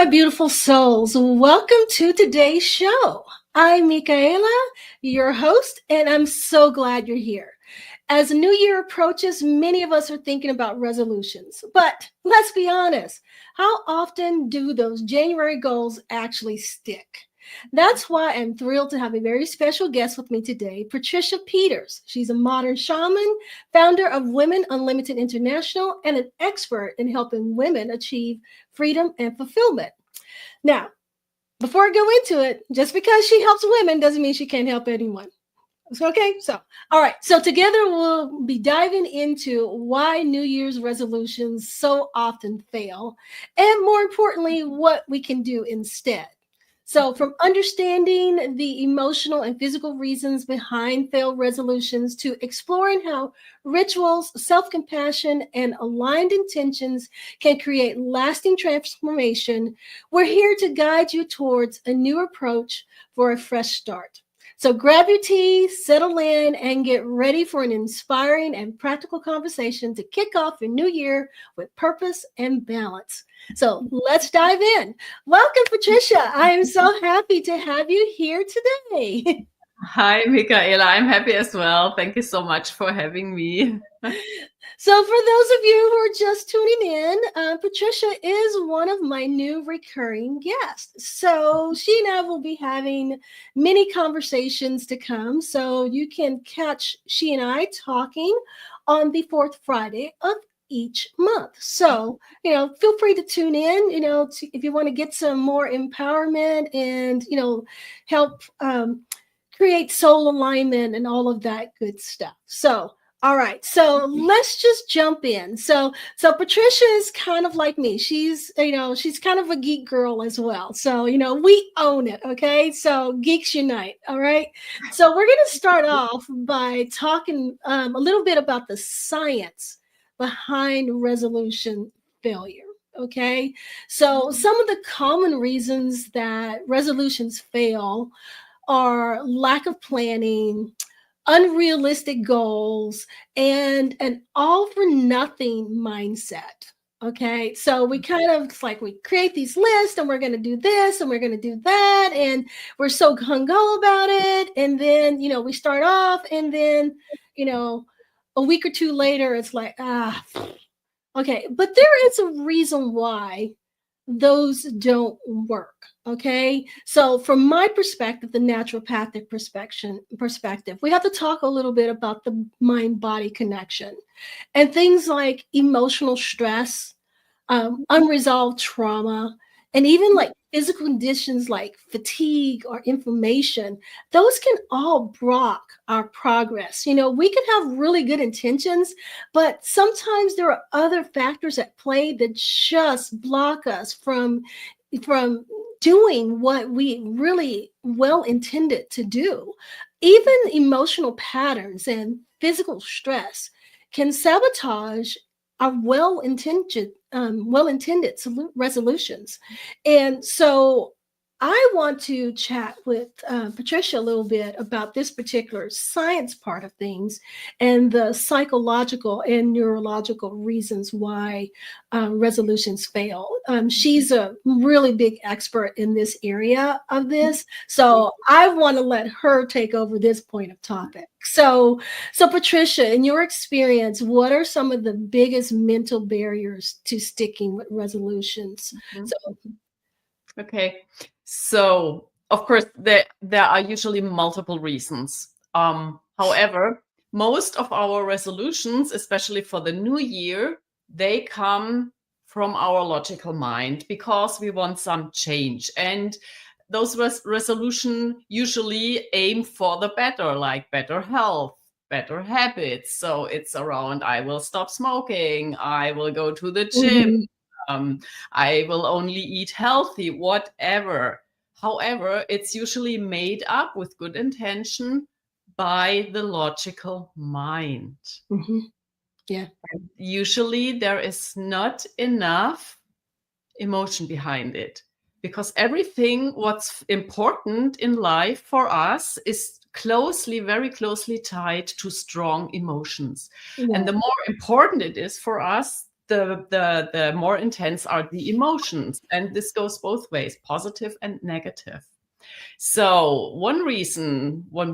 beautiful souls. Welcome to today's show. I'm Michaela, your host, and I'm so glad you're here. As the new year approaches, many of us are thinking about resolutions. But let's be honest, how often do those January goals actually stick? That's why I'm thrilled to have a very special guest with me today, Patricia Peters. She's a modern shaman, founder of Women Unlimited International, and an expert in helping women achieve freedom and fulfillment. Now, before I go into it, just because she helps women doesn't mean she can't help anyone. Okay, so all right, so together we'll be diving into why New Year's resolutions so often fail, and more importantly, what we can do instead. So, from understanding the emotional and physical reasons behind failed resolutions to exploring how rituals, self compassion, and aligned intentions can create lasting transformation, we're here to guide you towards a new approach for a fresh start. So grab your tea, settle in, and get ready for an inspiring and practical conversation to kick off your new year with purpose and balance. So let's dive in. Welcome, Patricia. I am so happy to have you here today. Hi, Michaela. I'm happy as well. Thank you so much for having me. So for those of you who are just tuning in, Patricia is one of my new recurring guests. So she and I will be having many conversations to come. So you can catch she and I talking on the fourth Friday of each month. So, feel free to tune in, if you want to get some more empowerment and, help create soul alignment and all of that good stuff. So, all right, so let's just jump in. So Patricia is kind of like me. She's kind of a geek girl as well. So, we own it, okay? So geeks unite, all right? So we're going to start off by talking a little bit about the science behind resolution failure, okay? So some of the common reasons that resolutions fail are lack of planning, unrealistic goals, and an all for nothing mindset. Okay. So we kind of, it's like we create these lists and we're going to do this and we're going to do that. And we're so gung ho about it. And then, we start off and then, a week or two later, it's like, okay. But there is a reason why those don't work. Okay. So from my perspective, the naturopathic perspective, we have to talk a little bit about the mind-body connection and things like emotional stress, unresolved trauma, and even like physical conditions like fatigue or inflammation. Those can all block our progress. We can have really good intentions, but sometimes there are other factors at play that just block us from doing what we really well intended to do. Even emotional patterns and physical stress can sabotage our well-intended resolutions. And so I want to chat with Patricia a little bit about this particular science part of things and the psychological and neurological reasons why resolutions fail. She's a really big expert in this area of this. So I want to let her take over this point of topic. So Patricia, in your experience, what are some of the biggest mental barriers to sticking with resolutions? Okay. So, of course, there are usually multiple reasons. However, most of our resolutions, especially for the new year, they come from our logical mind because we want some change. And those resolutions usually aim for the better, like better health, better habits. So it's around, I will stop smoking, I will go to the gym, I will only eat healthy, whatever. However, it's usually made up with good intention by the logical mind. Yeah. And usually there is not enough emotion behind it because everything what's important in life for us is very closely tied to strong emotions. Yeah. And the more important it is for us, the more intense are the emotions. And this goes both ways, positive and negative. So one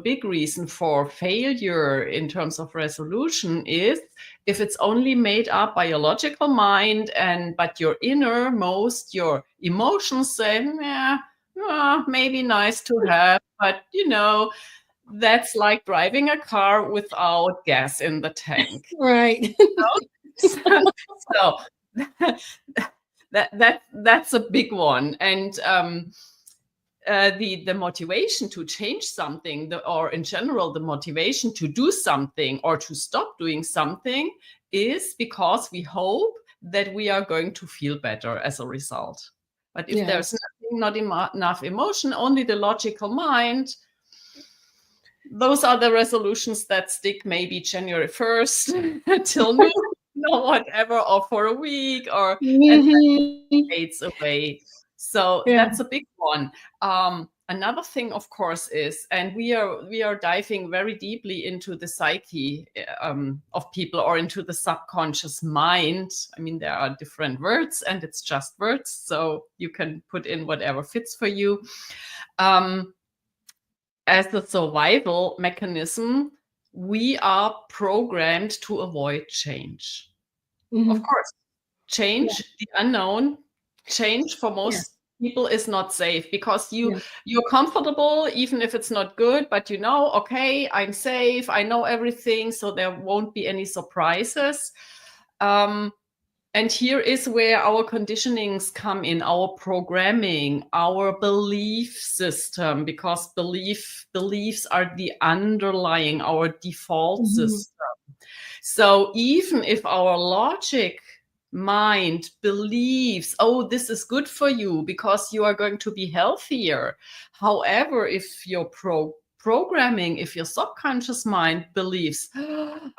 big reason for failure in terms of resolution is if it's only made up by your logical mind, but your innermost, your emotions say, yeah, maybe nice to have, but that's like driving a car without gas in the tank. Right. So that's a big one. And the motivation to change something, or in general, the motivation to do something or to stop doing something, is because we hope that we are going to feel better as a result. But if there's not enough emotion, only the logical mind, those are the resolutions that stick maybe January 1st till noon, whatever, or for a week, and then fades away. So that's a big one. Another thing, of course, is, and we are diving very deeply into the psyche of people, or into the subconscious mind. I mean, there are different words, and it's just words, so you can put in whatever fits for you. As a survival mechanism, we are programmed to avoid change. Of course, change, the unknown, change for most people is not safe, because you're comfortable, even if it's not good, but okay, I'm safe, I know everything, so there won't be any surprises. And here is where our conditionings come in, our programming, our belief system, because beliefs are the underlying, our default system. So even if our logic mind believes, oh, this is good for you because you are going to be healthier. However, if your programming, if your subconscious mind believes,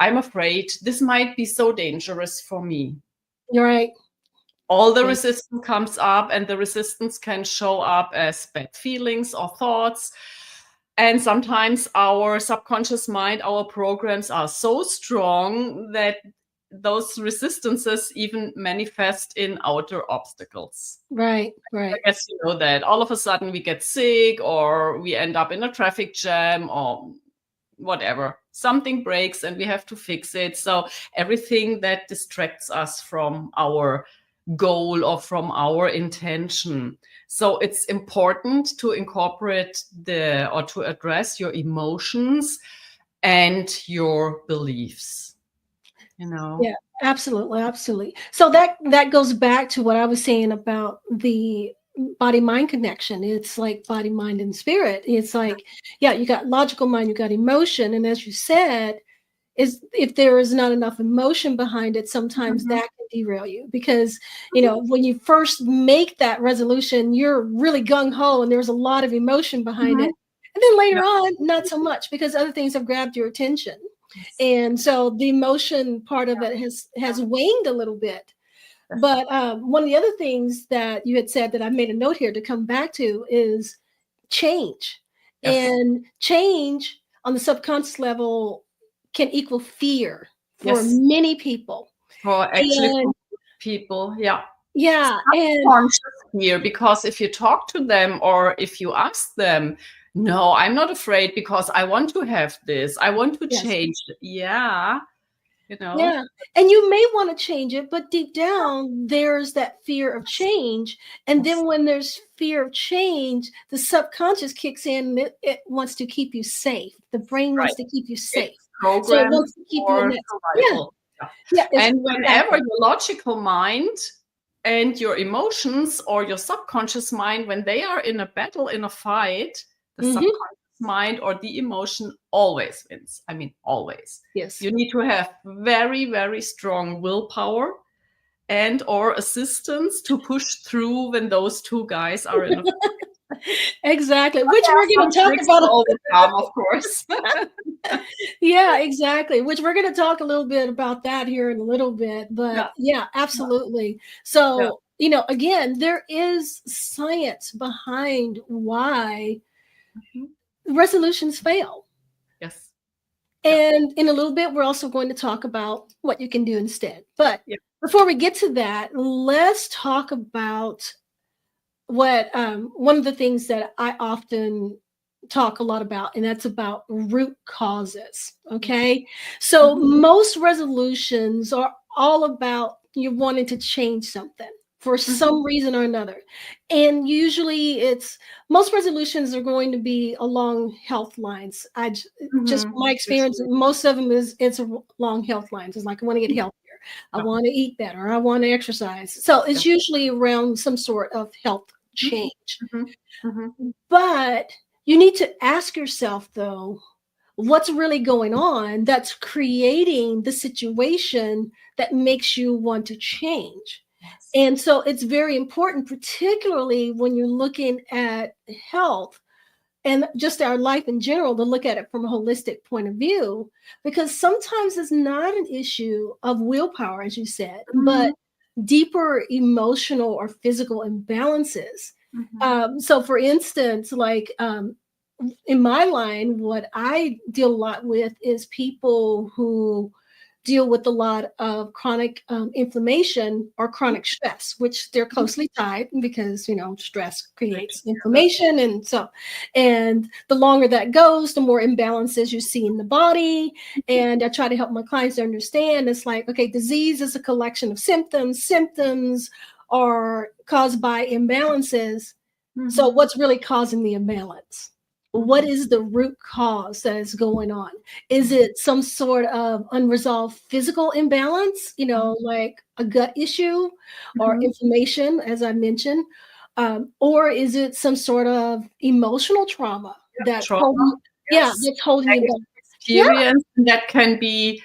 I'm afraid this might be so dangerous for me. You're right. All the resistance comes up, and the resistance can show up as bad feelings or thoughts. And sometimes our subconscious mind, our programs are so strong that those resistances even manifest in outer obstacles. Right. I guess you know that all of a sudden we get sick, or we end up in a traffic jam, or whatever. Something breaks and we have to fix it. So everything that distracts us from our goal or from our intention. So it's important to incorporate or to address your emotions and your beliefs. Yeah, absolutely. So that goes back to what I was saying about the body-mind connection. It's like body, mind, and spirit. It's like, you got logical mind, you got emotion, and as you said, is if there is not enough emotion behind it, sometimes that can derail you, because when you first make that resolution, you're really gung-ho and there's a lot of emotion behind it, and then later on, not so much, because other things have grabbed your attention. And so the emotion part of it has waned a little bit. But one of the other things that you had said that I made a note here to come back to is change. And change on the subconscious level can equal fear for many people. For actually people, Yeah. And fear, because if you talk to them or if you ask them, no, I'm not afraid because I want to have this, I want to change. Yeah. Yeah. And you may want to change it, but deep down, there's that fear of change. And then when there's fear of change, the subconscious kicks in. It wants to keep you safe. The brain wants to keep you safe. So it wants to keep you in that. And whenever your logical mind and your emotions or your subconscious mind, when they are in a battle, in a fight, the subconscious mind or the emotion always wins. I mean, always. Yes. You need to have very, very strong willpower and or assistance to push through when those two guys are in a fight. Exactly. Which we're going to talk about all the time, of course. Yeah, exactly. Which we're going to talk a little bit about that here in a little bit. But absolutely. So, again, there is science behind why resolutions fail. Yes. And in a little bit, we're also going to talk about what you can do instead. But Yeah. before we get to that, let's talk about what one of the things that I often talk a lot about, and that's about root causes. Okay. So most resolutions are all about you wanting to change something for some reason or another. And usually it's most resolutions are going to be along health lines. Just from my experience, most of them it's along health lines. It's like I want to get healthier. I want to eat better. I want to exercise. So it's usually around some sort of health change. But you need to ask yourself, though, what's really going on that's creating the situation that makes you want to change. Yes. And so it's very important, particularly when you're looking at health and just our life in general, to look at it from a holistic point of view, because sometimes it's not an issue of willpower, as you said, but deeper emotional or physical imbalances. So for instance, like in my line, what I deal a lot with is people who deal with a lot of chronic inflammation or chronic stress, which they're closely tied because, stress creates inflammation. And the longer that goes, the more imbalances you see in the body. And I try to help my clients to understand it's like, okay, disease is a collection of symptoms. Symptoms are caused by imbalances. So what's really causing the imbalance? What is the root cause that is going on? Is it some sort of unresolved physical imbalance, like a gut issue or inflammation, as I mentioned? Or is it some sort of emotional trauma that's holding, that's holding you back? Experience that can be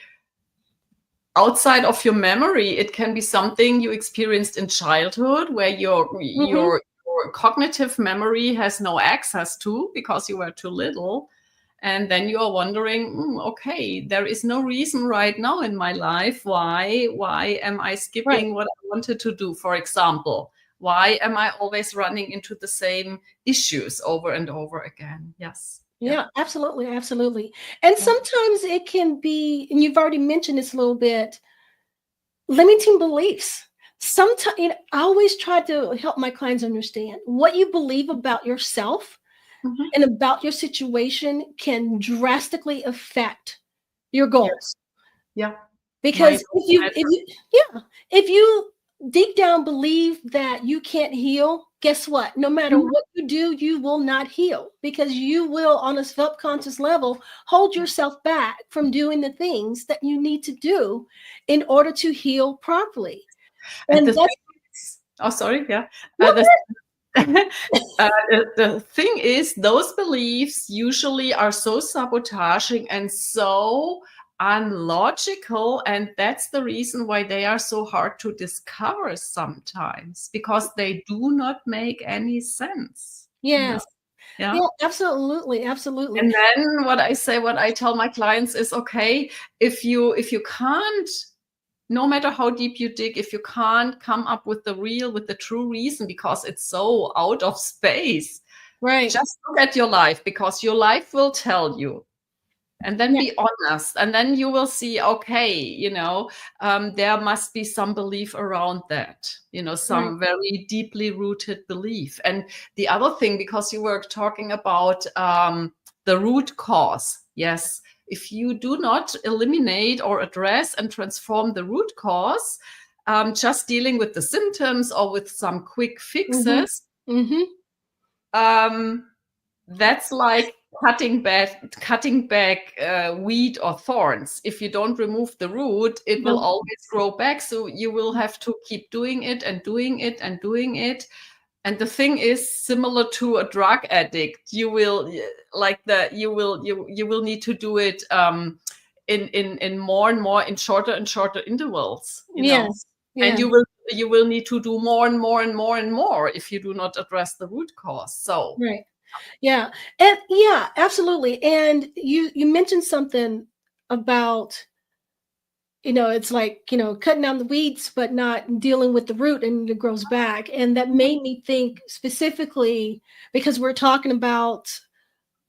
outside of your memory. It can be something you experienced in childhood where your cognitive memory has no access to because you were too little. And then you are wondering, okay, there is no reason right now in my life. Why am I skipping what I wanted to do? For example, why am I always running into the same issues over and over again? Yes. Yeah, absolutely. Absolutely. And sometimes it can be, and you've already mentioned this a little bit, limiting beliefs. Sometimes I always try to help my clients understand what you believe about yourself and about your situation can drastically affect your goals. Yeah. Because if you deep down believe that you can't heal, guess what? No matter what you do, you will not heal because you will, on a subconscious level, hold yourself back from doing the things that you need to do in order to heal properly. And sorry, yeah. The thing is, those beliefs usually are so sabotaging and so unlogical, and that's the reason why they are so hard to discover sometimes, because they do not make any sense. Yes. Yeah, absolutely. And then what I tell my clients is, okay, if you can't, no matter how deep you dig, if you can't come up with the true reason because it's so out of space, just look at your life, because your life will tell you. And then be honest, and then you will see, okay, there must be some belief around that, some very deeply rooted belief. And the other thing, because you were talking about the root cause, yes, if you do not eliminate or address and transform the root cause, just dealing with the symptoms or with some quick fixes, that's like cutting back weed or thorns. If you don't remove the root, it will always grow back. So you will have to keep doing it and doing it and doing it. And the thing is similar to a drug addict. You will need to do it in more and more, in shorter and shorter intervals. And you will need to do more and more and more and more if you do not address the root cause. So yeah. And absolutely. And you mentioned something about, it's like, cutting down the weeds, but not dealing with the root, and it grows back. And that made me think specifically, because we're talking about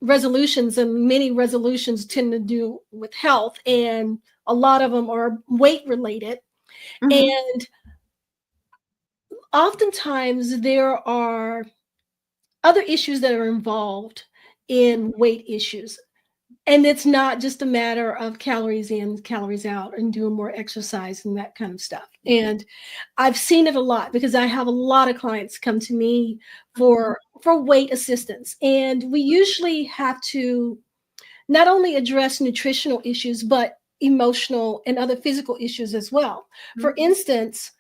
resolutions, and many resolutions tend to do with health, and a lot of them are weight related. Mhm. And oftentimes there are other issues that are involved in weight issues. And it's not just a matter of calories in, calories out, and doing more exercise and that kind of stuff. And I've seen it a lot because I have a lot of clients come to me Mhm. for weight assistance. And we usually have to not only address nutritional issues, but emotional and other physical issues as well. For instance,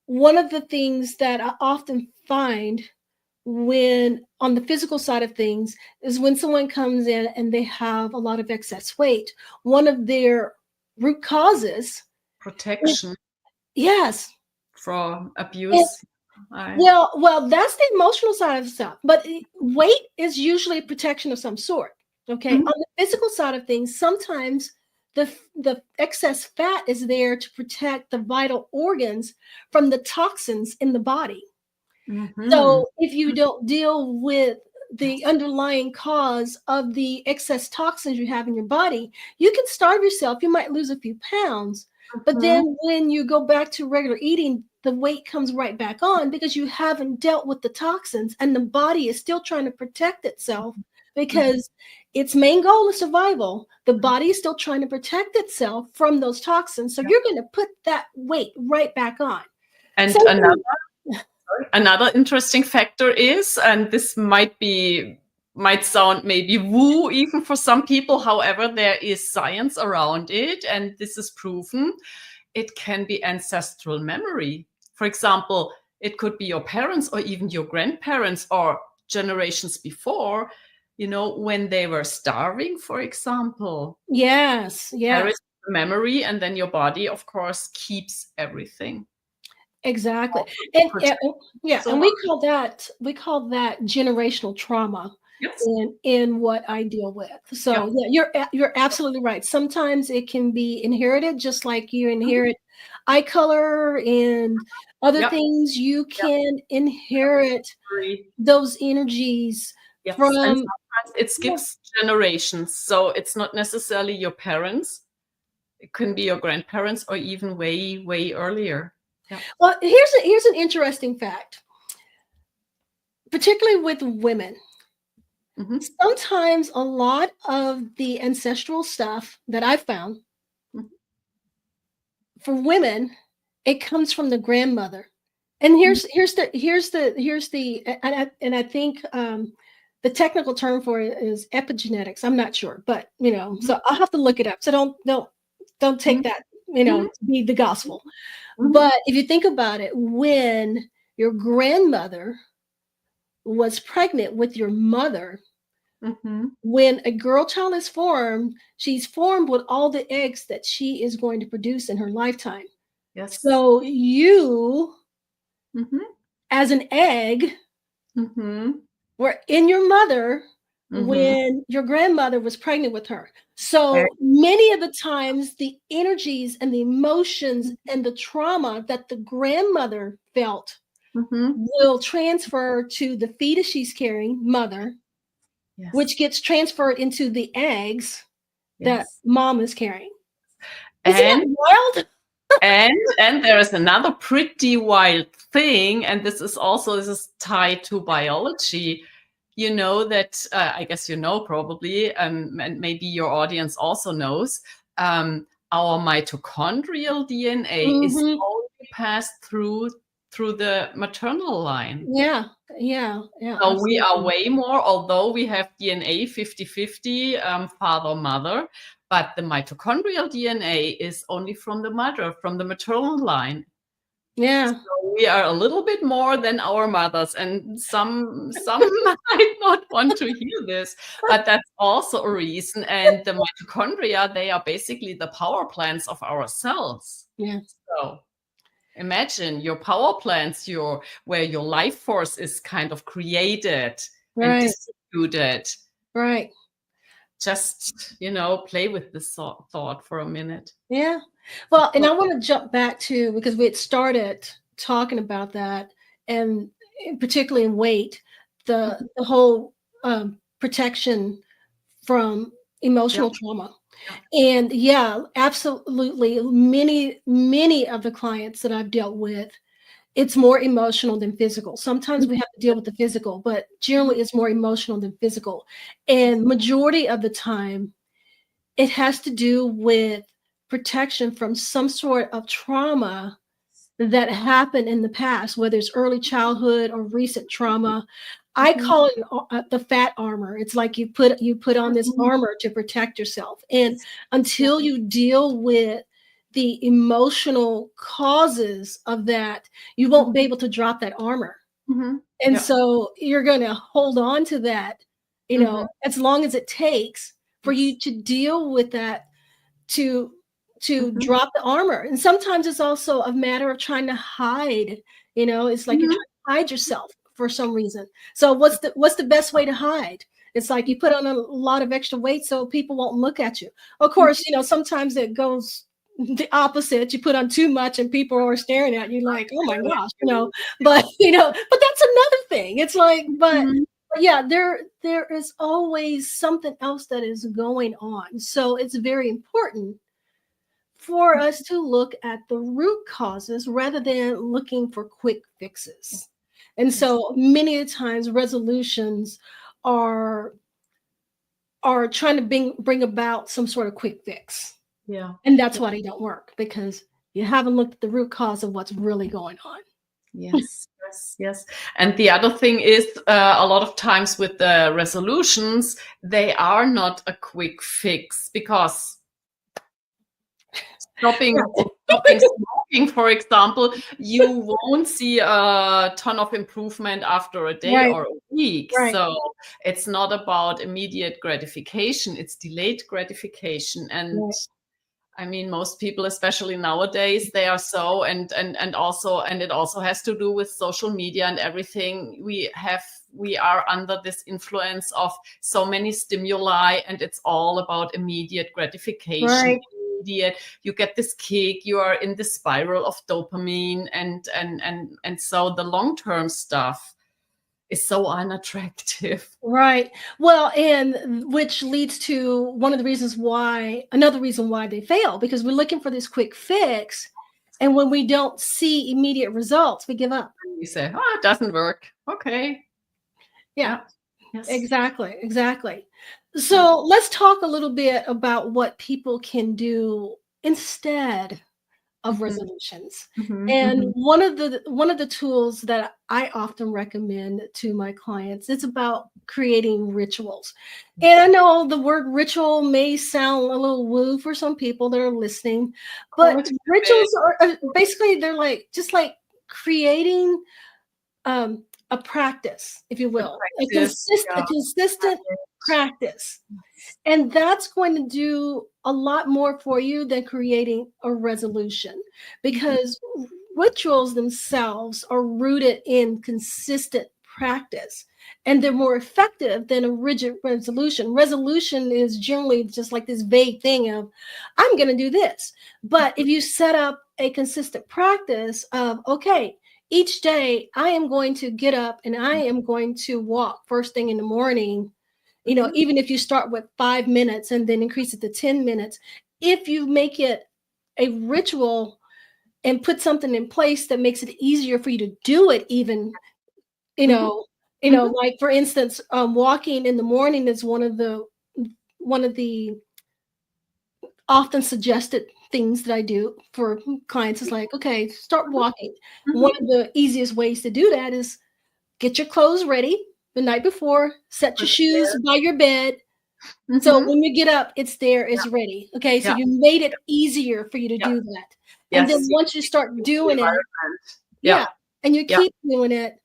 one of the things that I often find when on the physical side of things is when someone comes in and they have a lot of excess weight, one of their root causes is, Protection yes. from And, abuse. I well, that's the emotional side of stuff, but weight is usually a protection of some sort. Okay. Mhm. On the physical side of things, sometimes the excess fat is there to protect the vital organs from the toxins in the body. Mhm. So if you don't deal with the Yes. underlying cause of the excess toxins you have in your body, you can starve yourself. You might lose a few pounds, but Mhm. then when you go back to regular eating, the weight comes right back on because you haven't dealt with the toxins, and the body is still trying to protect itself Mhm. because its main goal is survival. The body is still trying to protect itself from those toxins. So Yeah. you're going to put that weight right back on. And Same thing. another interesting factor is, and this might sound maybe woo even for some people, however, there is science around it, and this is proven. It can be ancestral memory. For example, it could be your parents or even your grandparents or generations before, when they were starving, for example. Yes, There yes. is the memory, and then your body, of course, keeps everything. Exactly. Also to And, protect. yeah, So and we call that generational trauma yes. in what I deal with. Yeah. So yeah, you're absolutely right. Sometimes it can be inherited, just like you Mhm. inherit eye color and other Yep. things. You Yep. can inherit Memory. those energies Yes. And from, sometimes it yeah. skips generations. So it's not necessarily your parents. It can be your grandparents or even way, way earlier. Yeah. Well, here's an interesting fact, particularly with women. Mhm. Sometimes a lot of the ancestral stuff that I found Mhm. for women, it comes from the grandmother. And Mhm. here's the and I think the technical term for it is epigenetics. I'm not sure, but so I'll have to look it up. So don't take Mhm. that, Mhm. to be the gospel. Mhm. But if you think about it, when your grandmother was pregnant with your mother, Mhm. when a girl child is formed, she's formed with all the eggs that she is going to produce in her lifetime. Yes. So you, Mhm. as an egg, Mhm. were in your mother Mhm. when your grandmother was pregnant with her. Very. So many of the times, the energies and the emotions and the trauma that the grandmother felt Mhm. will transfer to the fetus she's carrying, mother, which Yes. gets transferred into the eggs that Yes. mom is carrying. Isn't that And wild? and there is another pretty wild thing, and this is tied to biology. You know that I guess probably, and maybe your audience also knows. Our mitochondrial DNA is Hmm. only passed through the maternal line. Yeah, yeah, yeah, So we are absolutely. way more, although we have DNA 50-50, father, mother, but the mitochondrial DNA is only from the mother, from the maternal line. Yeah, So we are a little bit more than our mothers, and some might not want to hear this, but that's also a reason. And the mitochondria, they are basically the power plants of our cells. yeah, So imagine your power plants, where your life force is kind of created and right, distributed. right. Just, play with this thought for a minute. Yeah. The Well, and pro- I want to jump back to because we had started talking about that, and particularly in weight, the whole protection from emotional Yeah. trauma. Yeah. And yeah, absolutely. Many of the clients that I've dealt with, it's more emotional than physical. Sometimes we have to deal with the physical, but generally it's more emotional than physical. And majority of the time, it has to do with protection from some sort of trauma that happened in the past, whether it's early childhood or recent trauma. I Mhm. call it the fat armor. It's like you put on this Mhm. armor to protect yourself. And Yeah. until you deal with the emotional causes of that, you won't be able to drop that armor. Mhm. And Yeah. so you're going to hold on to that, Mhm. as long as it takes for Yes. you to deal with that, to Mhm. drop the armor. And sometimes it's also a matter of trying to hide. It's like you're Mhm. trying to hide yourself for some reason. So what's the best way to hide? It's like you put on a lot of extra weight so people won't look at you. Of course, sometimes it goes the opposite. You put on too much and people are staring at you like, oh my gosh, but but that's another thing. It's like, Mhm. but yeah, there is always something else that is going on. So it's very important for us to look at the root causes rather than looking for quick fixes. And Yes. so many times resolutions are trying to bring about some sort of quick fix. Yeah. And that's Yeah. why they don't work, because you haven't looked at the root cause of what's really going on. Yes, yes, yes. And the other thing is, a lot of times with the resolutions, they are not a quick fix, because stopping Yeah. stopping smoking, for example, you won't see a ton of improvement after a day Right, or a week. right, So it's not about immediate gratification, it's delayed gratification. And right, I mean, most people, especially nowadays, they are so, and it also has to do with social media and everything. We are under this influence of so many stimuli, and it's all about immediate gratification. right. Immediate, you get this kick, you are in the spiral of dopamine, and so the long-term stuff is so unattractive. Right. Well, and which leads to another reason why they fail, because we're looking for this quick fix. And when we don't see immediate results, we give up. You say, oh, it doesn't work. Okay. Yeah, Yeah. Yes. exactly. Exactly. Yeah. So let's talk a little bit about what people can do instead of Mhm. resolutions. Mhm. And Mhm. one of the tools that I often recommend to my clients, it's about creating rituals. And I know the word ritual may sound a little woo for some people that are listening, Oh, but it's rituals are basically, they're like just like creating um, a practice, if you a will, practice. a Yeah. consistent practice. And that's going to do a lot more for you than creating a resolution, Mhm. because rituals themselves are rooted in consistent practice, and they're more effective than a rigid resolution. Resolution is generally just like this vague thing of, I'm going to do this. But if you set up a consistent practice of, okay, each day I am going to get up and I am going to walk first thing in the morning, Mhm. even if you start with 5 minutes and then increase it to 10 minutes, if you make it a ritual and put something in place that makes it easier for you to do it, even, you Mhm. know, Mhm. like for instance, walking in the morning is one of the often suggested things that I do for clients. Is like, okay, start walking. One Mhm. of the easiest ways to do that is get your clothes ready the night before, set your shoes Prepare. by your bed. So Mhm. when you get up, it's there, Yeah. it's ready. Okay, so Yeah. you made it easier for you to Yeah. do that. And then Yes. once you start It's the doing it, environment. yeah, Yeah. and you Yeah. keep doing it,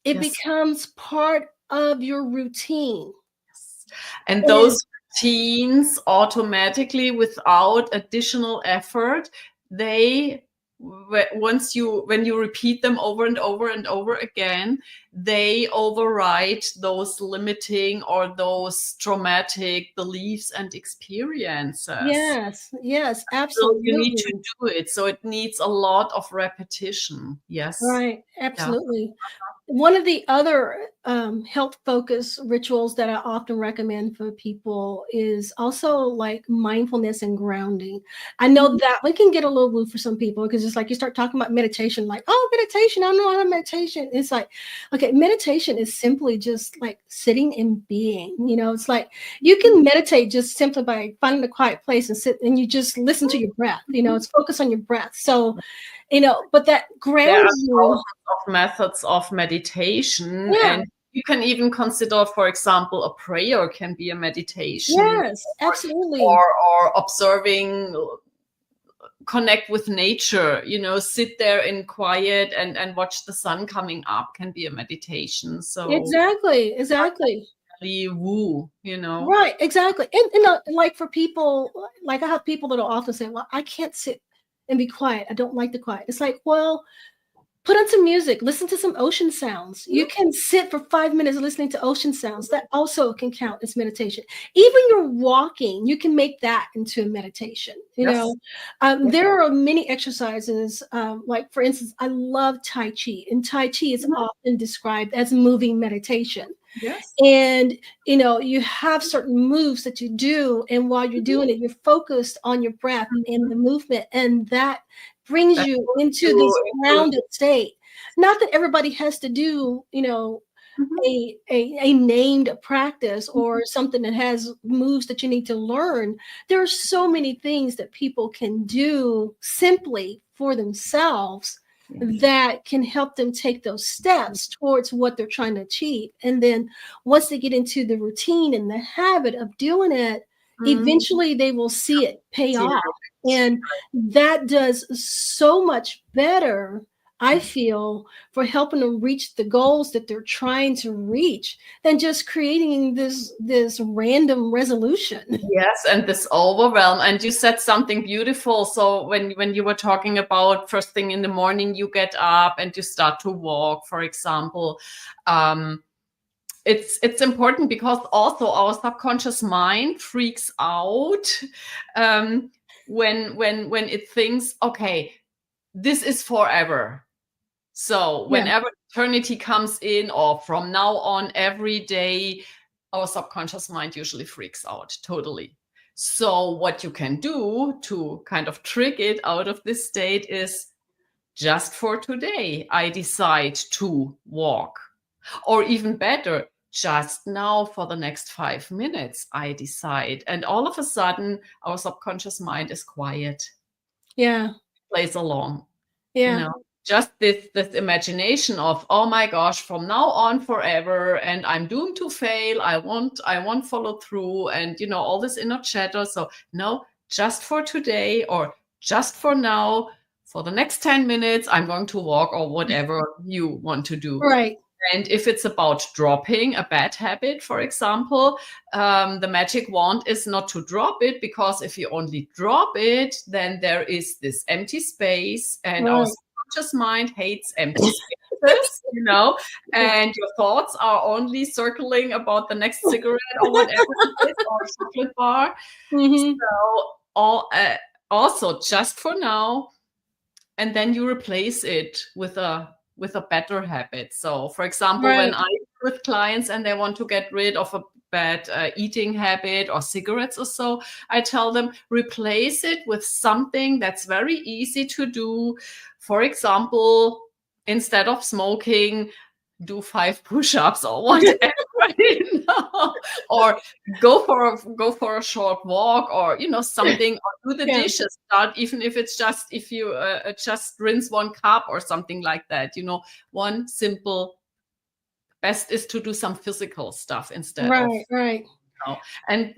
it Yes. becomes part of your routine. Yes. And And those routines automatically, without additional effort, they when you repeat them over and over and over again, they override those limiting or those traumatic beliefs and experiences. yes, yes, So you need to absolutely. do it. So it needs a lot of repetition. Yes. Right, Yeah. absolutely. One of the other health focused rituals that I often recommend for people is also like mindfulness and grounding. I know that we can get a little woo for some people because it's like you start talking about meditation, like, oh, meditation, I don't know how to meditation. It's like, okay, meditation is simply just like sitting and being. It's like you can meditate just simply by finding a quiet place and sit and you just listen to your breath. It's focus on your breath. So, but that There are grounds you. thousands of methods of meditation, Yeah. and you can even consider, for example, a prayer can be a meditation, Yes, absolutely. or observing, connect with nature, sit there in quiet and watch the sun coming up can be a meditation. So Exactly. really woo. Right, exactly. And like for people, like I have people that'll often say, well, I can't sit and be quiet. I don't like the quiet. It's like, well, put on some music, listen to some ocean sounds. You can sit for 5 minutes listening to ocean sounds. That also can count as meditation. Even you're walking, you can make that into a meditation. Yes. There are many exercises. Like for instance, I love Tai Chi, and Tai Chi is often described as moving meditation. Yes. And you have certain moves that you do, and while you're doing it, you're focused on your breath and the movement, and that brings That you puts into this you into grounded state. Not that everybody has to do Mhm. a named practice or something that has moves that you need to learn. There are so many things that people can do simply for themselves that can help them take those steps towards what they're trying to achieve. And then once they get into the routine and the habit of doing it, Mhm. eventually they will see it pay See off. the And that does so much better, I feel, for helping them reach the goals that they're trying to reach than just creating this random resolution. Yes, and this overwhelm. And you said something beautiful. So when you were talking about first thing in the morning, you get up and you start to walk, for example. Um, it's important because also our subconscious mind freaks out when it thinks, okay, this is forever. So Yeah. whenever eternity comes in, or from now on, every day, our subconscious mind usually freaks out totally. So what you can do to kind of trick it out of this state is, just for today, I decide to walk. Or even better, just now for the next 5 minutes, I decide. And all of a sudden, our subconscious mind is quiet, Yeah. plays along. Yeah. Just this imagination of, oh my gosh, from now on forever, and I'm doomed to fail, I won't follow through, and all this inner chatter. So no, just for today, or just for now, for the next 10 minutes, I'm going to walk, or whatever you want to do. Right. And if it's about dropping a bad habit, for example, the magic wand is not to drop it, because if you only drop it, then there is this empty space, and our Right. subconscious mind hates empty spaces, and your thoughts are only circling about the next cigarette or whatever it is, or chocolate bar. Mm-hmm. So also just for now, and then you replace it with a better habit. So for example, when Right. I with clients and they want to get rid of a bad eating habit or cigarettes or so, I tell them, replace it with something that's very easy to do. For example, instead of smoking, do 5 push-ups or whatever, or go for a short walk, or something, or do the Yeah. dishes. Start, even if it's just, if you just rinse 1 cup or something like that. One simple. Best is to do some physical stuff instead of. Right. Right. And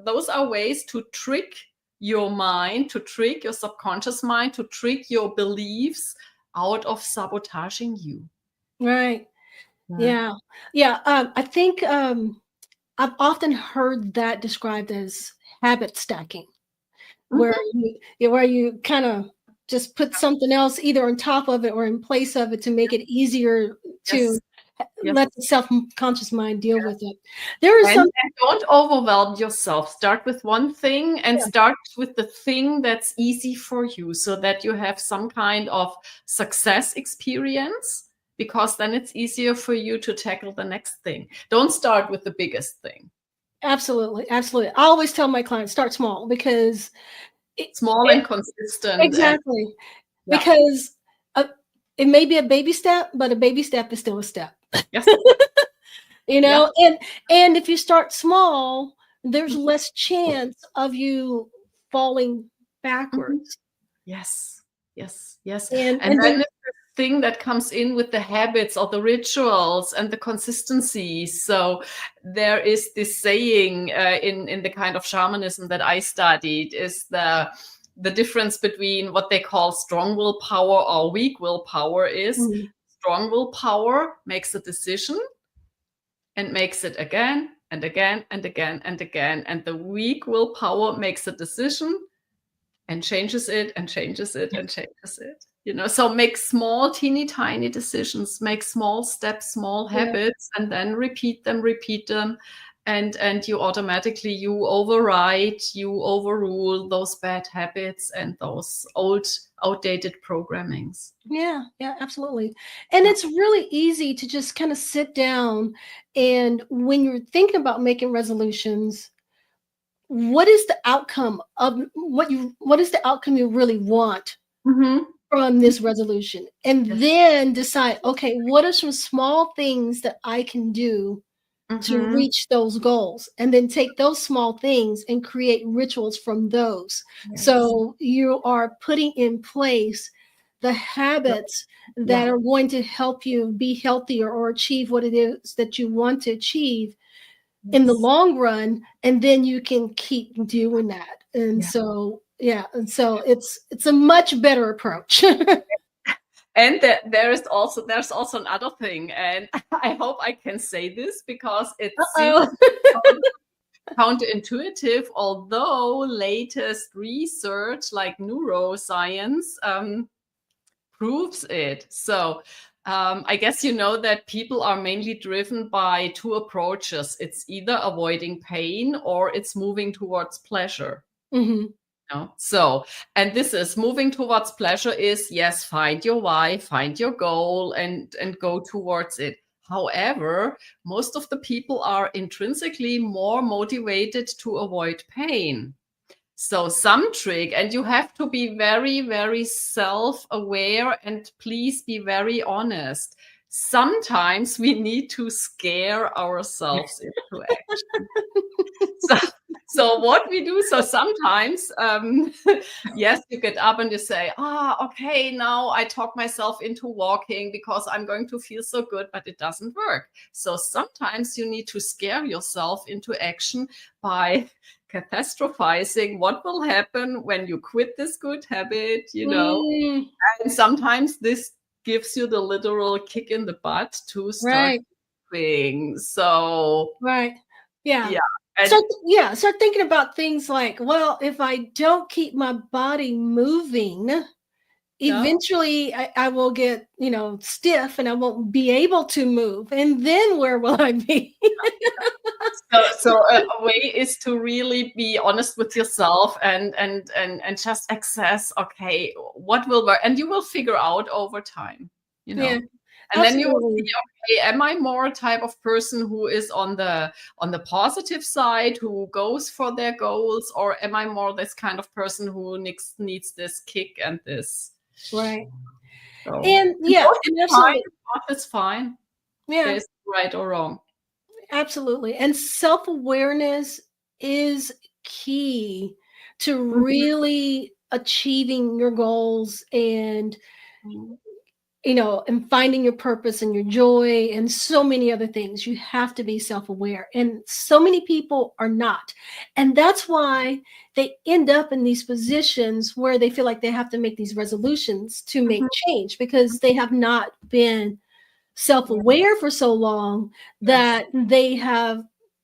those are ways to trick your mind, to trick your subconscious mind, to trick your beliefs out of sabotaging you. Right. Yeah. Yeah. Yeah. I think I've often heard that described as habit stacking, where Mhm. you kind of just put something else either on top of it or in place of it to make it easier to Yes. Yes. let the self-conscious mind deal with it. There is And some. don't overwhelm yourself. Start with one thing, and start with the thing that's easy for you, so that you have some kind of success experience because then it's easier for you to tackle the next thing. Don't start with the biggest thing. Absolutely. Absolutely. I always tell my clients, start small, because small and consistent. Exactly. And, yeah. Because it may be a baby step, but a baby step is still a step. Yes. You know, and if you start small, there's less chance of you falling backwards. Yes, yes, yes. And then then the thing that comes in with the habits or the rituals and the consistency. So there is this saying in the kind of shamanism that I studied, is the difference between what they call strong willpower or weak willpower is strong willpower makes a decision and makes it again and again and again and again. And the weak willpower makes a decision and changes it and changes it and changes it. You know, so make small, teeny tiny decisions, make small steps, small habits, and then repeat them. And you automatically, you override, you overrule those bad habits and those outdated programmings. Yeah, absolutely. And it's really easy to just kind of sit down, and when you're thinking about making resolutions, what is the outcome of what is the outcome you really want from this resolution? And then decide, okay, what are some small things that I can do to reach those goals? And then take those small things and create rituals from those. So you are putting in place the habits that are going to help you be healthier or achieve what it is that you want to achieve in the long run, and then you can keep doing that. And so it's a much better approach. And there's also another thing, and I hope I can say this because it's counterintuitive, although latest research like neuroscience proves it. So I guess you know that people are mainly driven by two approaches. It's either avoiding pain or it's moving towards pleasure. So, and this is moving towards pleasure is, yes, find your why, find your goal and go towards it. However, most of the people are intrinsically more motivated to avoid pain. So some trick, and you have to be very, very self-aware, and please be very honest. Sometimes we need to scare ourselves into action. So what we do, so sometimes, yes, you get up and you say, okay, now I talk myself into walking because I'm going to feel so good, but it doesn't work. So sometimes you need to scare yourself into action by catastrophizing what will happen when you quit this good habit, you know. And sometimes this gives you the literal kick in the butt to start doing. So start thinking about things like, well, if I don't keep my body moving, eventually I will get, stiff and I won't be able to move. And then where will I be? So a way is to really be honest with yourself and just assess, okay, what will work, and you will figure out over time, you know. And then you will see, okay, am I more a type of person who is on the positive side, who goes for their goals, or am I more this kind of person who needs this kick and this? Right. So, and absolutely. It's fine. Yeah. There's right or wrong. Absolutely. And self-awareness is key to really achieving your goals and and finding your purpose and your joy and so many other things. You have to be self-aware, and so many people are not. And that's why they end up in these positions where they feel like they have to make these resolutions to make change, because they have not been self-aware for so long that they have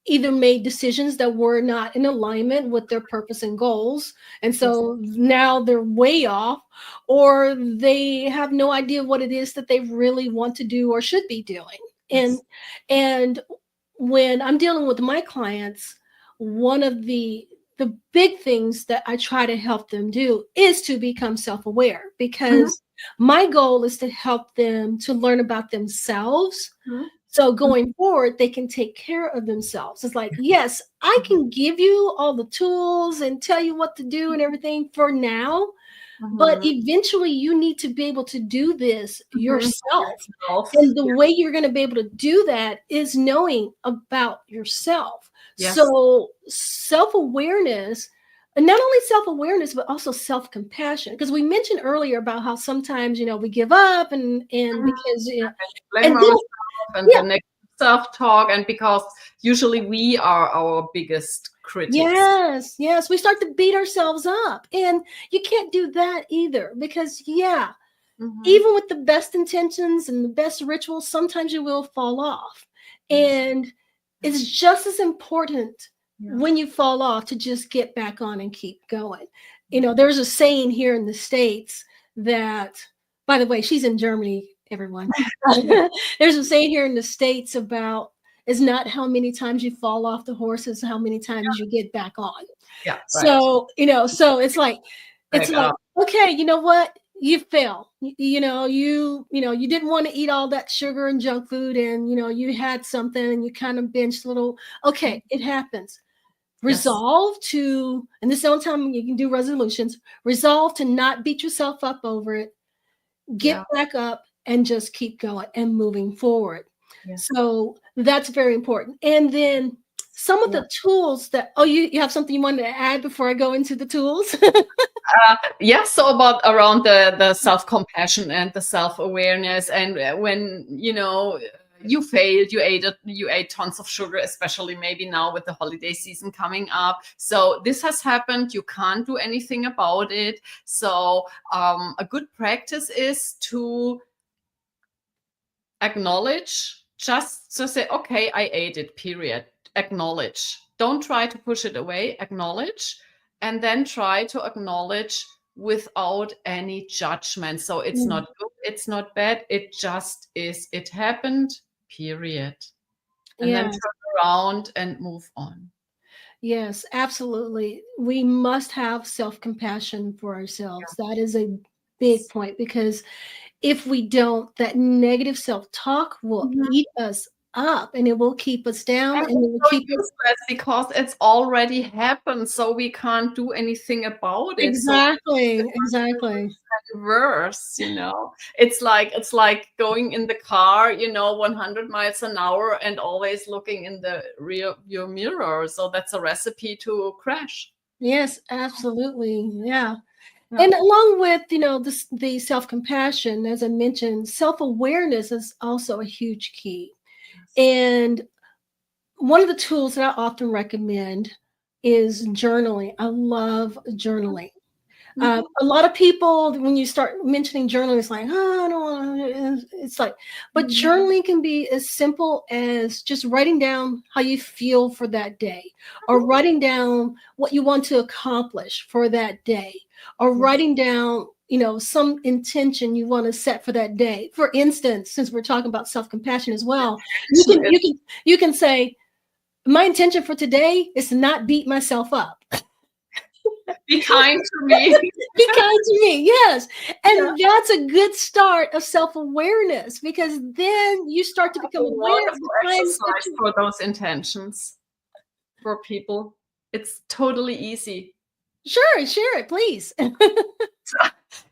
either made decisions that were not in alignment with their purpose and goals, and so now they're way off, or they have no idea what it is that they really want to do or should be doing. And when I'm dealing with my clients, one of the the big things that I try to help them do is to become self-aware, Mhm. because my goal is to help them to learn about themselves. Mhm. So going forward, they can take care of themselves. It's like, yes, I can give you all the tools and tell you what to do and everything for now, but Mhm. eventually you need to be able to do this Mhm. yourself. Yourself. And the way you're going to be able to do that is knowing about yourself. Yes. So self-awareness, and not only self-awareness, but also self-compassion. Because we mentioned earlier about how sometimes, we give up and Mhm. because, Blame and then, ourselves and yeah, the negative self-talk, and because usually we are our biggest critics. yes, we start to beat ourselves up. And you can't do that either, because Mhm. even with the best intentions and the best rituals, sometimes you will fall off. Yes. And it's just as important Yeah. when you fall off to just get back on and keep going. There's a saying here in the States that, by the way, she's in Germany, everyone. There's a saying here in the States about, it's not how many times you fall off the horse, it's how many times you get back on. Yeah, right. So, so it's like, Back up. okay, you know what? You fail. You didn't want to eat all that sugar and junk food, and you had something and you kind of binged a little. Okay, it happens. Yes. Resolve to, and this is the only time you can do resolutions, resolve to not beat yourself up over it. Get back up and just keep going and moving forward. Yes. So that's very important. And then some of the tools that, you have something you wanted to add before I go into the tools? So about around the self-compassion and the self-awareness, and when you failed, you ate tons of sugar, especially maybe now with the holiday season coming up. So this has happened, you can't do anything about it. So a good practice is to acknowledge, just to say, okay, I ate it, period. Acknowledge. Don't try to push it away. Acknowledge. And then try to acknowledge without any judgment. So it's not good, it's not bad, it just is. It happened, period. And then turn around and move on. Yes, absolutely. We must have self-compassion for ourselves. That is a big point, because if we don't, that negative self-talk will eat us up, and it will keep us down, and it will So keep us useless because it's already happened, so we can't do anything about it. So exactly. worse, it's like going in the car 100 miles an hour and always looking in the rear view mirror. So that's a recipe to crash. Yes, absolutely. Yeah. And along with, the self-compassion, as I mentioned, self-awareness is also a huge key. And one of the tools that I often recommend is journaling. I love journaling. A lot of people, when you start mentioning journaling, it's like, I don't want to. It's like, but journaling can be as simple as just writing down how you feel for that day, or writing down what you want to accomplish for that day, or writing down, some intention you want to set for that day. For instance, since we're talking about self-compassion as well, you can say, my intention for today is to not beat myself up. Be kind to me. Be kind to me, yes. And that's a good start of self-awareness, because then you start to become aware of Wonderful the times that exercise for those intentions for people. It's totally easy. Sure, share it, please.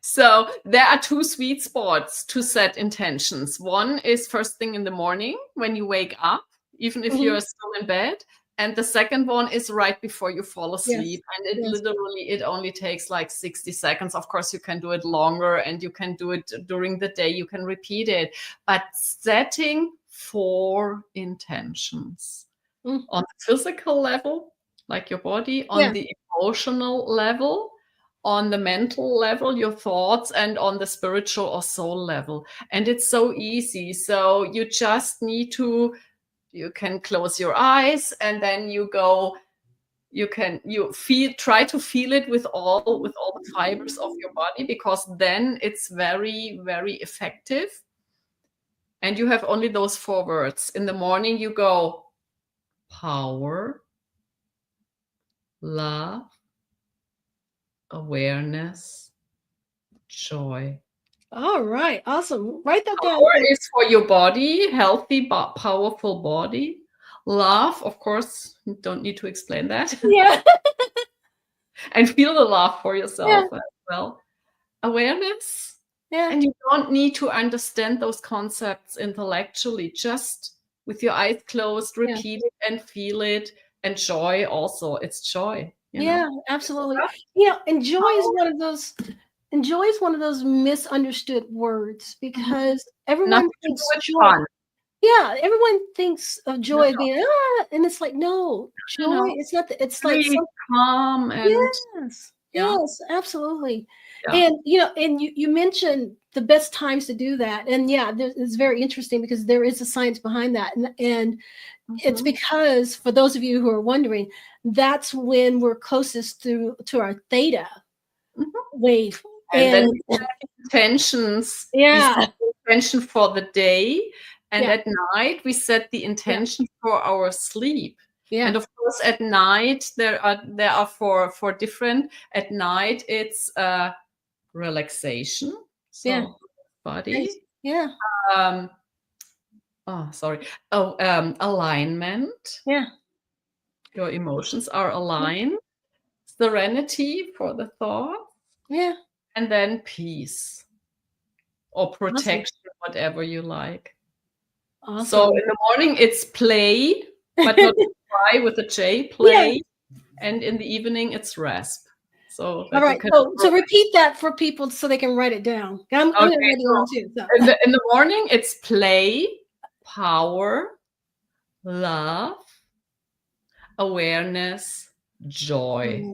So there are two sweet spots to set intentions. One is first thing in the morning when you wake up, even if you're still in bed. And the second one is right before you fall asleep. Yes. And it only takes like 60 seconds. Of course, you can do it longer and you can do it during the day. You can repeat it. But setting 4 intentions on the physical level, like your body, on the emotional level, on the mental level, your thoughts, and on the spiritual or soul level. And it's so easy. So you just need to, you can close your eyes and then you go, try to feel it with all the fibers of your body, because then it's very, very effective. And you have only those 4 words. In the morning, you go power, love, awareness, joy. All right. Awesome. Write that down. Power is for your body, healthy, but powerful body. Love, of course, you don't need to explain that. Yeah. And feel the love for yourself Yeah. as well. Awareness. Yeah. And you don't need to understand those concepts intellectually. Just with your eyes closed, Yeah. repeat it and feel it. And joy also. It's joy. Yeah, absolutely. And joy is one of those. And joy is one of those misunderstood words because everyone Nothing to do thinks with joy. fun. Yeah, everyone thinks of joy as No, being and it's like no, joy. no. It's not. It's like Really calm and yes, absolutely. yeah. And and you mentioned the best times to do that, and it's very interesting because there is a science behind that, and it's because for those of you who are wondering, that's when we're closest to our theta wave, And then and we set intentions. We yeah, set the intention for the day, and yeah, at night we set the intention for our sleep. yeah, And of course, at night there are for different. At night it's relaxation, yeah, so body. nice. Yeah, Um, alignment. yeah, Your emotions are aligned. Serenity for the thought, yeah. and then peace or Awesome, protection, whatever you like. So awesome. in the morning it's play, but not try with a J, Yeah. play, and in the evening it's rest. So All that you right. can. So repeat that for people so they can write it down. I'm gonna Okay, write it down too. So. in the morning it's play, power, love, awareness, joy.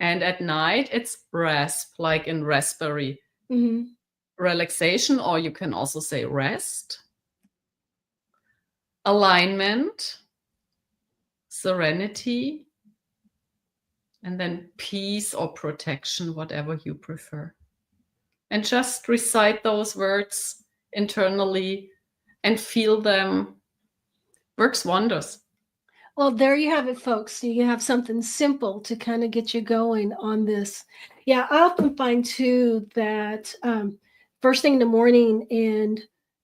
And at night it's rest, like in raspberry. Mm-hmm. Relaxation, or you can also say rest, alignment, serenity, and then peace or protection, whatever you prefer. And just recite those words internally and feel them. Works wonders. Well, there you have it, folks. You have something simple to kind of get you going on this. Yeah, I often find too that first thing in the morning and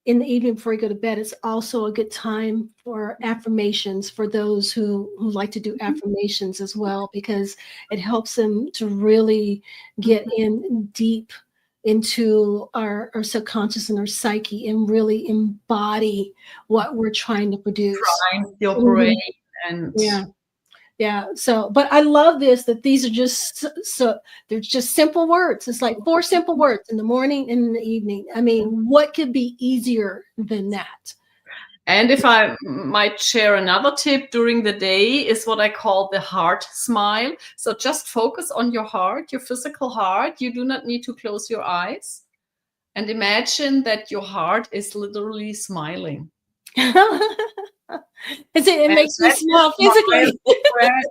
in the evening before you go to bed is also a good time for affirmations for those who like to do affirmations as well, because it helps them to really get in deep into our subconscious and our psyche and really embody what we're trying to produce. Trying your brain and yeah. So, but I love this, that these are just so they're just simple words. It's like 4 simple words in the morning and in the evening. I mean, what could be easier than that? And if I might share another tip during the day is what I call the heart smile. So just focus on your heart, your physical heart. You do not need to close your eyes. And imagine that your heart is literally smiling. It makes you smile physically.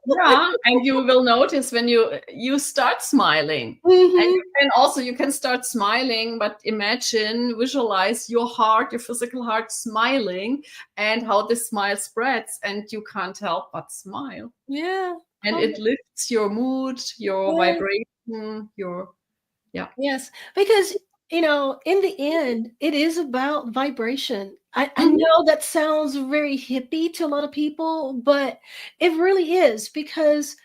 Yeah, and you will notice when you start smiling. Mm-hmm. And you can start smiling, but visualize your heart, your physical heart smiling, and how this smile spreads, and you can't help but smile. Yeah. And it lifts your mood, your vibration, Yes, because in the end, it is about vibration. I know that sounds very hippie to a lot of people, but it really is, because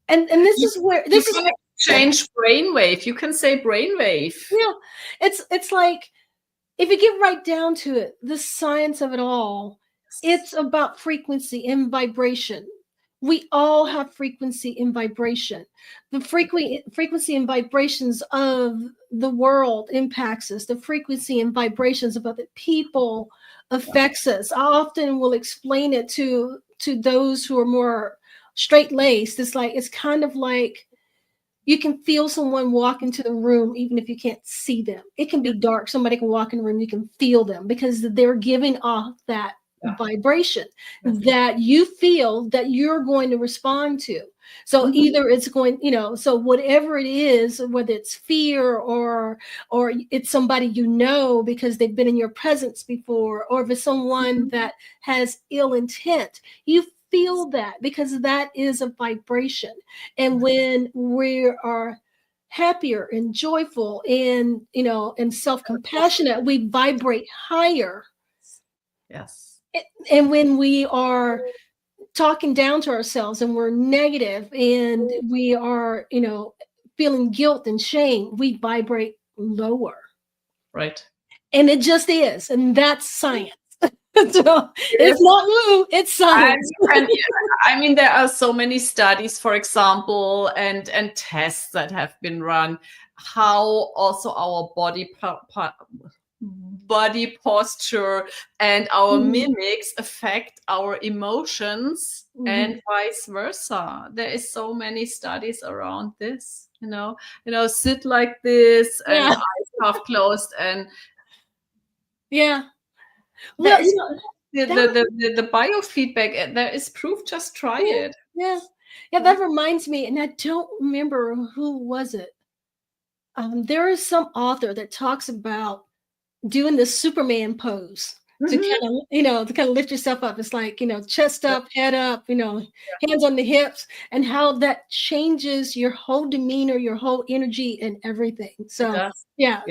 and this is where this is change brainwave. You can say brainwave. yeah. It's like, if you get right down to it, the science of it all, it's about frequency and vibration. We all have frequency and vibration. The frequency and vibrations of the world impacts us. The frequency and vibrations of other people affects us. I often will explain it to those who are more straight-laced. It's kind of like you can feel someone walk into the room even if you can't see them. It can be dark. Somebody can walk in the room. You can feel them because they're giving off that vibration that you feel that you're going to respond to. So either it's going, so whatever it is, whether it's fear or it's somebody because they've been in your presence before, or if it's someone that has ill intent, you feel that, because that is a vibration. And when we are happier and joyful and, and self-compassionate, we vibrate higher. Yes. And when we are talking down to ourselves and we're negative and we are, feeling guilt and shame, we vibrate lower. Right. And it just is. And that's science. So Yes. it's not woo, it's science. I mean, there are so many studies, for example, and tests that have been run, how also our body posture and our mimics affect our emotions and vice versa. There is so many studies around this, sit like this and eyes half closed, and Well, the biofeedback, there is proof. Just try it. That reminds me, and I don't remember who was it. There is some author that talks about doing the Superman pose to kind of lift yourself up. It's like, chest up, head up, hands on the hips, and how that changes your whole demeanor, your whole energy and everything. So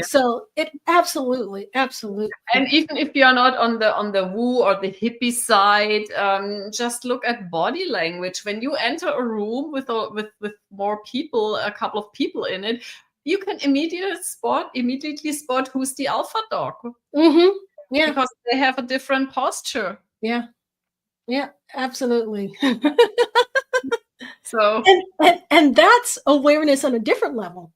so it absolutely. And even if you're not on the woo or the hippie side, just look at body language. When you enter a room with more people, a couple of people in it, you can immediately spot who's the alpha dog. Because they have a different posture. Yeah, absolutely. So and that's awareness on a different level.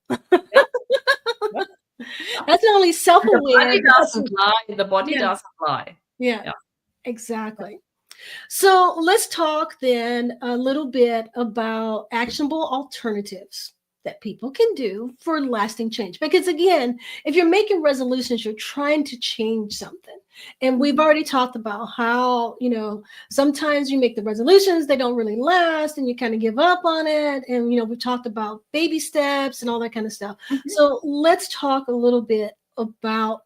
That's not only self-aware. The body doesn't lie. Yeah, exactly. So let's talk then a little bit about actionable alternatives that people can do for lasting change. Because again, if you're making resolutions, you're trying to change something. And we've already talked about how, sometimes you make the resolutions, they don't really last and you kind of give up on it. And, we talked about baby steps and all that kind of stuff. So let's talk a little bit about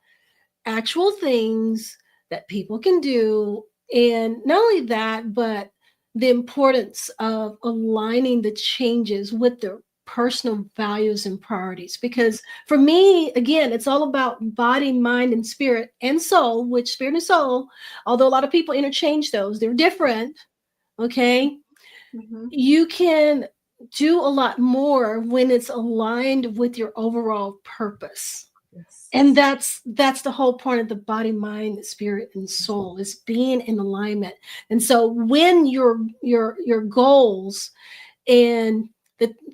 actual things that people can do. And not only that, but the importance of aligning the changes with their personal values and priorities. Because for me, again, it's all about body, mind, and spirit and soul, which spirit and soul, although a lot of people interchange those, they're different. Okay. You can do a lot more when it's aligned with your overall purpose. And that's the whole point of the body, mind, spirit, and soul, is being in alignment. And so when your goals and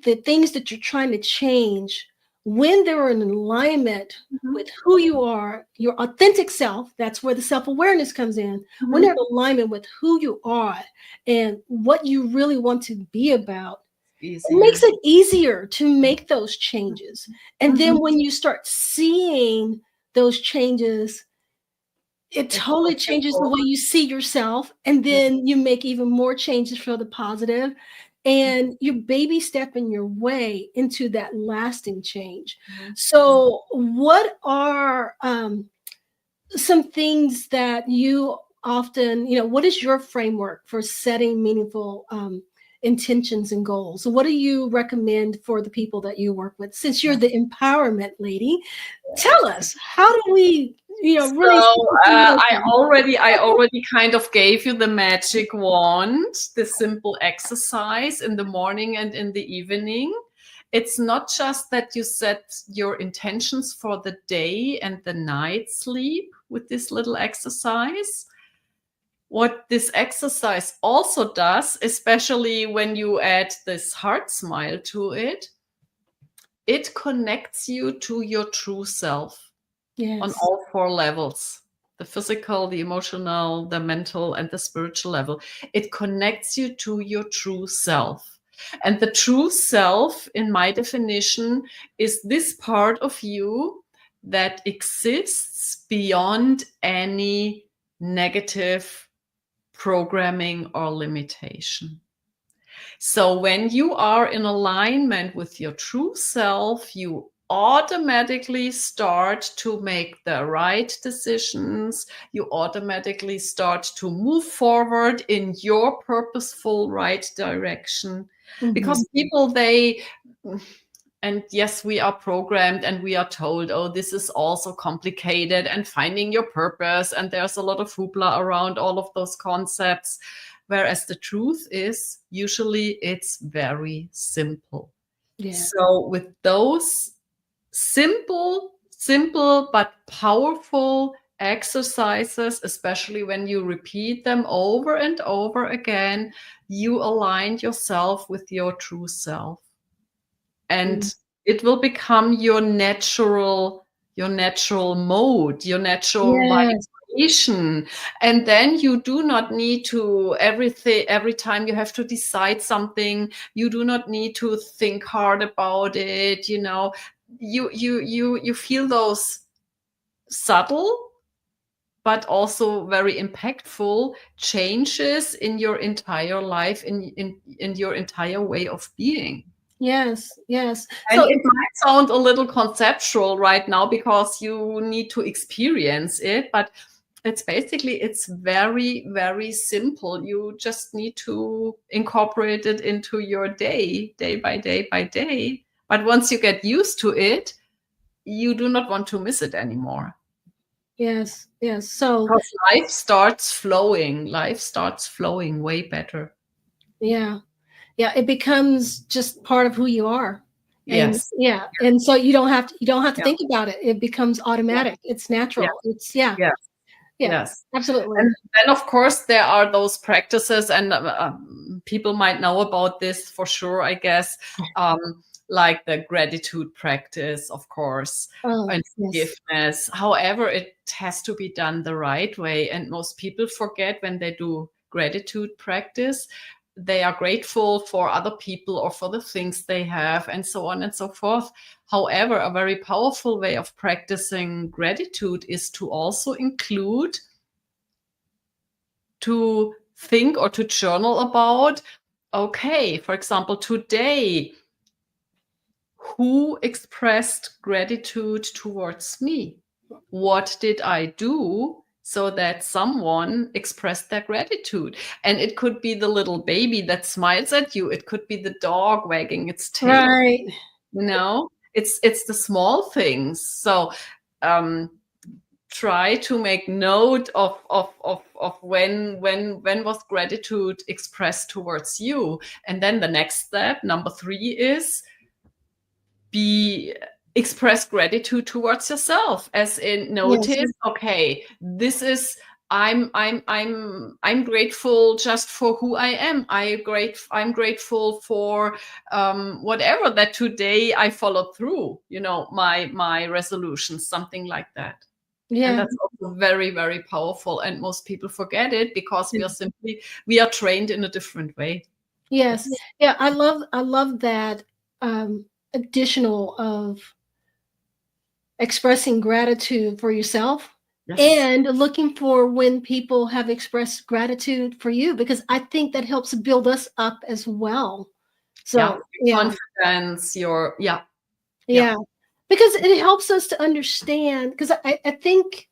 the things that you're trying to change, when they're in alignment with who you are, your authentic self, that's where the self-awareness comes in. When they're in alignment with who you are and what you really want to be about, it makes it easier to make those changes. And then when you start seeing those changes, it totally changes the way you see yourself. And then you make even more changes for the positive. And you baby stepping your way into that lasting change. So what are some things that you often, what is your framework for setting meaningful intentions and goals? So what do you recommend for the people that you work with? Since you're the empowerment lady, tell us, how do we, really? So I already kind of gave you the magic wand, the simple exercise in the morning and in the evening. It's not just that you set your intentions for the day and the night sleep with this little exercise. What this exercise also does, especially when you add this heart smile to it, it connects you to your true self on all 4 levels: the physical, the emotional, the mental, and the spiritual level. It connects you to your true self. And the true self, in my definition, is this part of you that exists beyond any negative programming or limitation. So when you are in alignment with your true self, you automatically start to make the right decisions. You automatically start to move forward in your purposeful right direction. Because people, and yes, we are programmed and we are told, oh, this is also complicated and finding your purpose. And there's a lot of hoopla around all of those concepts. Whereas the truth is, usually it's very simple. Yeah. So with those simple but powerful exercises, especially when you repeat them over and over again, you align yourself with your true self. And it will become your natural mode, your natural vibration. And then you do not need to every time you have to decide something, you do not need to think hard about it. You feel those subtle but also very impactful changes in your entire life, in your entire way of being. Yes. And so it might sound a little conceptual right now because you need to experience it, but it's very, very simple. You just need to incorporate it into your day by day by day. But once you get used to it, you do not want to miss it anymore. Yes. So because life starts flowing way better. Yeah. It becomes just part of who you are. And Yes. And so you don't have to think about it. It becomes automatic. It's natural. It's Yes. Absolutely. And then, of course, there are those practices, and people might know about this for sure, I guess, like the gratitude practice, of course, and forgiveness. However, it has to be done the right way. And most people forget when they do gratitude practice, they are grateful for other people or for the things they have, and so on and so forth. However, a very powerful way of practicing gratitude is to also include to think or to journal about, okay, for example, today, who expressed gratitude towards me? What did I do so that someone expressed their gratitude? And it could be the little baby that smiles at you. It could be the dog wagging its tail. Right. It's the small things. So try to make note of when was gratitude expressed towards you. And then the next step, number 3, is express gratitude towards yourself, as in notice, okay, this is I'm grateful just for who I am. I'm grateful for whatever that today I followed through, my resolutions, something like that. And that's also very, very powerful. And most people forget it because we are trained in a different way. Yes. Yeah. I love that additional of expressing gratitude for yourself and looking for when people have expressed gratitude for you, because I think that helps build us up as well. So confidence, because it helps us to understand, because I think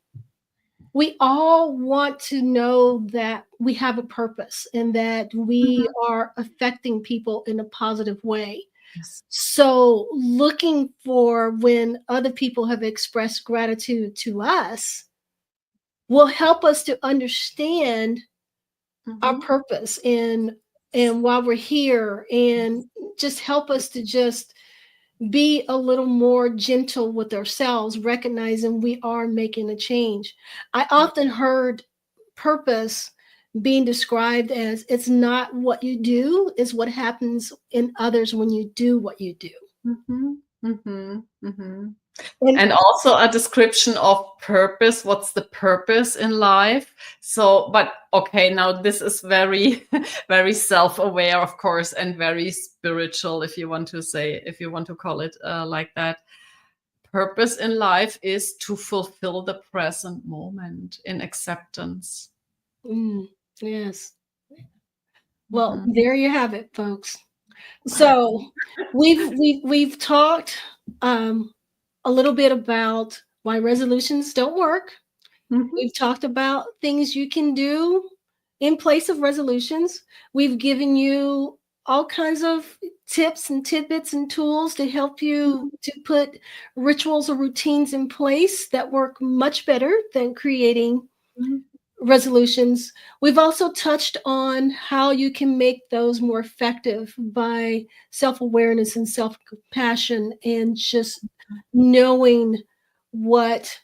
we all want to know that we have a purpose and that we are affecting people in a positive way. Yes. So looking for when other people have expressed gratitude to us will help us to understand our purpose and why we're here, and just help us to just be a little more gentle with ourselves, recognizing we are making a change. I often heard purpose being described as, it's not what you do, it's what happens in others when you do what you do. And also a description of purpose. What's the purpose in life? So, but okay, now this is very, very self-aware, of course, and very spiritual, if you want to call it like that. Purpose in life is to fulfill the present moment in acceptance. Yes. Well, there you have it, folks. So we've talked a little bit about why resolutions don't work. Mhm. We've talked about things you can do in place of resolutions. We've given you all kinds of tips and tidbits and tools to help you to put rituals or routines in place that work much better than creating Mhm. resolutions. We've also touched on how you can make those more effective by self awareness and self compassion and just knowing what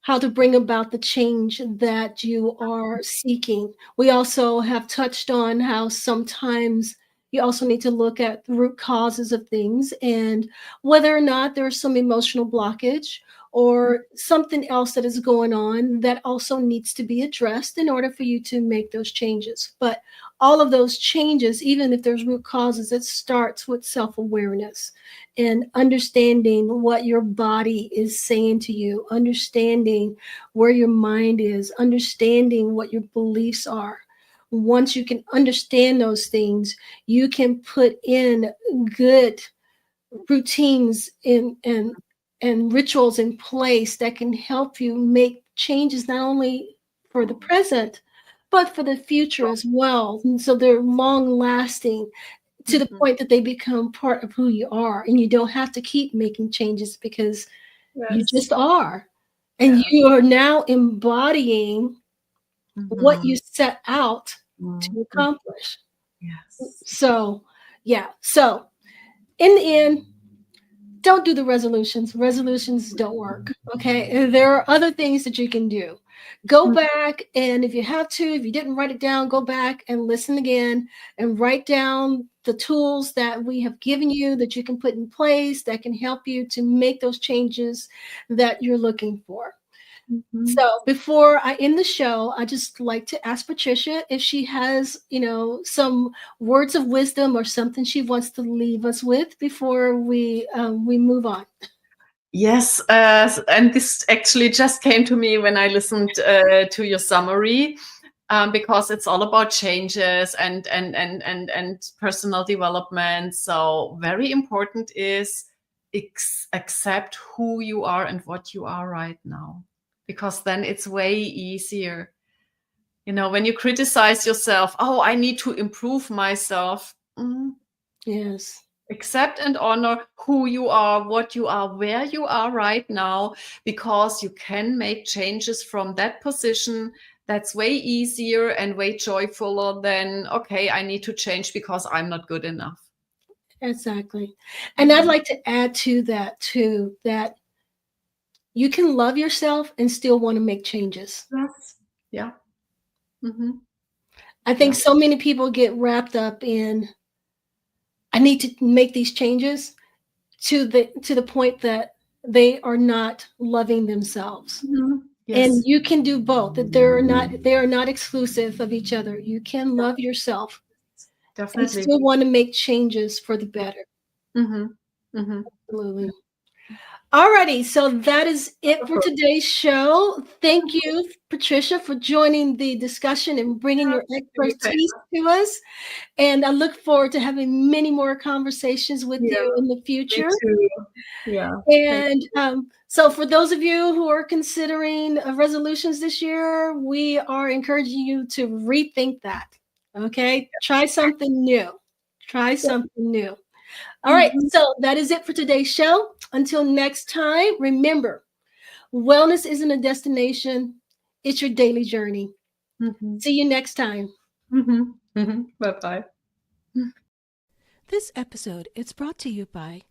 how to bring about the change that you are seeking. We also have touched on how sometimes you also need to look at the root causes of things and whether or not there's some emotional blockage or something else that is going on that also needs to be addressed in order for you to make those changes. But all of those changes, even if there's root causes, it starts with self awareness and understanding what your body is saying to you, understanding where your mind is, understanding what your beliefs are. Once you can understand those things, you can put in good routines and rituals in place that can help you make changes not only for the present but for the future as well. And so they're long lasting to the Mhm. point that they become part of who you are and you don't have to keep making changes because you Yes. just are and Yeah. you are now embodying what you Mhm. set out to Mhm. accomplish. Yes. So so in the end, don't do the resolutions. Resolutions don't work. Okay. And there are other things that you can do. Go Mhm. back, and if you have to, if you didn't write it down, go back and listen again and write down the tools that we have given you that you can put in place that can help you to make those changes that you're looking for. Mhm. So before I end the show, I just like to ask Patricia if she has, some words of wisdom or something she wants to leave us with before we move on. Yes, and this actually just came to me when I listened to your summary, because it's all about changes and personal development. So very important is accept who you are and what you are right now, because then it's way easier. You know, when you criticize yourself, oh, I need to improve myself. Yes, Accept and honor who you are, what you are, where you are right now, because you can make changes from that position. That's way easier and way joyfuler than, okay, I need to change because I'm not good enough. exactly. And I'd Mhm. like to add to that too that you can love yourself and still want to make changes. Yes. Yeah. Hmm. I think Yeah. so many people get wrapped up in I need to make these changes to the point that they are not loving themselves. Mhm. And Yes. you can do both. That they are not exclusive of each other. You can Yeah. love yourself and Definitely. still want to make changes for the Yeah. better. Hmm. Hmm. Absolutely. Alrighty, so that is it for Wonderful. today's show. Thank you, Patricia, for joining the discussion and bringing your Thank you, expertise Michaela. to us. And I look forward to having many more conversations with Yeah, you in the me future. too. Yeah. Thank And so, for those of you who are considering resolutions this year, we are encouraging you to rethink that. Okay, try something new. Try you. something new. All right, Mhm. so that is it for today's show. Until next time, remember wellness isn't a destination, it's your daily journey. Mhm. See you next time. Mhm. Mhm. Bye-bye. This episode is brought to you by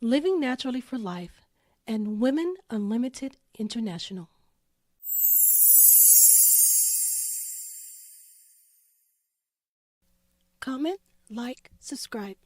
Living Naturally for Life and Women Unlimited International. Comment, like, subscribe.